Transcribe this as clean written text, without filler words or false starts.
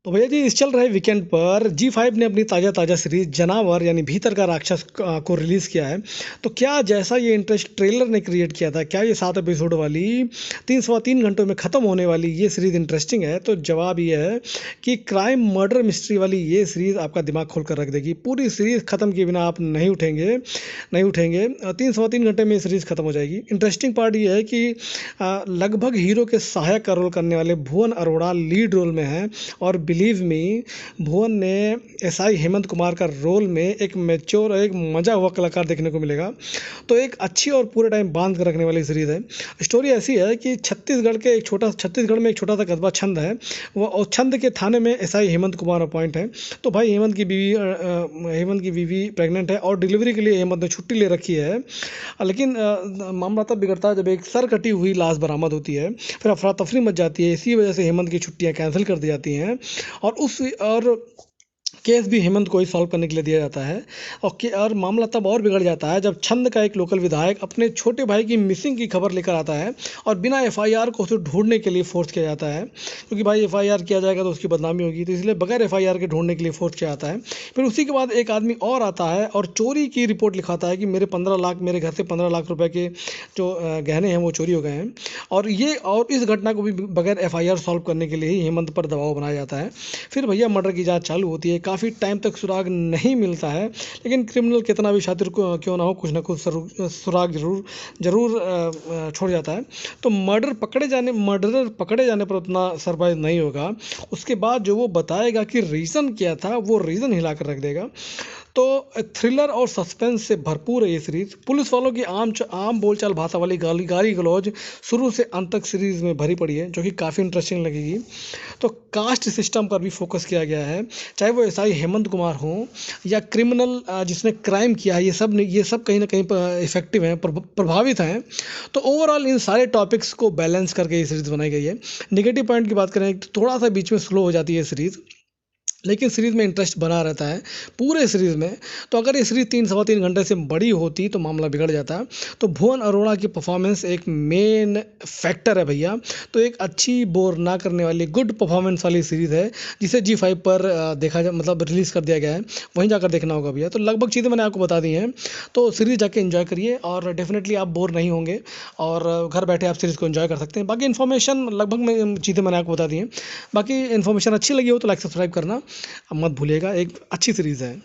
तो भैया जी इस चल रहे वीकेंड पर जी5 ने अपनी ताज़ा सीरीज जनावर यानी भीतर का राक्षस को रिलीज़ किया है। तो क्या जैसा ये इंटरेस्ट ट्रेलर ने क्रिएट किया था, क्या ये 7 एपिसोड वाली 3 घंटों में ख़त्म होने वाली ये सीरीज़ इंटरेस्टिंग है? तो जवाब ये है कि क्राइम मर्डर मिस्ट्री वाली ये सीरीज़ आपका दिमाग खोल कर रख देगी। पूरी सीरीज़ ख़त्म किए बिना आप नहीं उठेंगे। 3 घंटे में ये सीरीज़ ख़त्म हो जाएगी। इंटरेस्टिंग पार्ट ये है कि लगभग हीरो के सहायक का रोल करने वाले भुवन अरोड़ा लीड रोल में हैं। और बिलीव मी, भुवन ने एसआई हेमंत कुमार का रोल में एक मैच्योर और एक मजा हुआ कलाकार देखने को मिलेगा। तो एक अच्छी और पूरे टाइम बांध कर रखने वाली सीरीज़ है। स्टोरी ऐसी है कि छत्तीसगढ़ में एक छोटा सा कस्बा छंद है। वो और छंद के थाने में एसआई हेमंत कुमार अपॉइंट है। तो भाई हेमंत की बीवी प्रेग्नेंट है और डिलीवरी के लिए हेमंत ने छुट्टी ले रखी है। लेकिन मामला तब बिगड़ता है जब एक सर कटी हुई लाश बरामद होती है। फिर अफरा तफरी मच जाती है। इसी वजह से हेमंत की छुट्टियां कैंसिल कर दी जाती हैं और केस भी हेमंत को ही सॉल्व करने के लिए दिया जाता है। और मामला तब और बिगड़ जाता है जब छंद का एक लोकल विधायक अपने छोटे भाई की मिसिंग की खबर लेकर आता है और बिना एफआईआर को उसे ढूंढने के लिए फोर्स किया जाता है, क्योंकि भाई एफआईआर किया जाएगा तो उसकी बदनामी होगी, तो इसलिए बगैर एफआईआर के ढूंढने के लिए फोर्स किया जाता है। फिर उसी के बाद एक आदमी और आता है और चोरी की रिपोर्ट लिखाता है कि मेरे घर से 15 लाख रुपए के जो गहने हैं वो चोरी हो गए हैं। और इस घटना को भी बगैर एफआईआर सॉल्व करने के लिए ही हेमंत पर दबाव बनाया जाता है। फिर भैया मर्डर की जांच चालू होती है। काफ़ी टाइम तक सुराग नहीं मिलता है, लेकिन क्रिमिनल कितना भी शातिर क्यों ना हो, कुछ ना कुछ सुराग जरूर छोड़ जाता है। तो मर्डरर पकड़े जाने पर उतना सरप्राइज नहीं होगा। उसके बाद जो वो बताएगा कि रीज़न क्या था, वो रीज़न हिला कर रख देगा। तो थ्रिलर और सस्पेंस से भरपूर है ये सीरीज। पुलिस वालों की आम बोलचाल भाषा वाली गाली गलौज शुरू से अंत तक सीरीज में भरी पड़ी है, जो कि काफ़ी इंटरेस्टिंग लगेगी। तो कास्ट सिस्टम पर भी फोकस किया गया है, चाहे वो एसआई हेमंत कुमार हो या क्रिमिनल जिसने क्राइम किया है। ये सब कहीं ना कहीं इफेक्टिव हैं, प्रभावित हैं। तो ओवरऑल इन सारे टॉपिक्स को बैलेंस करके ये सीरीज़ बनाई गई है। नेगेटिव पॉइंट की बात करें तो थोड़ा सा बीच में स्लो हो जाती है सीरीज़, लेकिन सीरीज़ में इंटरेस्ट बना रहता है पूरे सीरीज़ में। तो अगर ये सीरीज़ 3 सवा 3 घंटे से बड़ी होती तो मामला बिगड़ जाता। तो भुवन अरोड़ा की परफॉर्मेंस एक मेन फैक्टर है भैया। तो एक अच्छी बोर ना करने वाली गुड परफॉर्मेंस वाली सीरीज़ है, जिसे जी5 पर देखा जा मतलब रिलीज़ कर दिया गया है। वहीं जाकर देखना होगा भैया। तो लगभग चीज़ें मैंने आपको बता दी हैं। तो सीरीज़ जाके एंजॉय करिए और डेफिनेटली आप बोर नहीं होंगे और घर बैठे आप सीरीज़ को एंजॉय कर सकते हैं। बाकी इन्फॉर्मेशन लगभग चीज़ें मैंने आपको बता दी हैं। बाकी इन्फॉर्मेशन अच्छी लगी हो तो लाइक सब्सक्राइब करना मत भूलिएगा। एक अच्छी सीरीज़ है।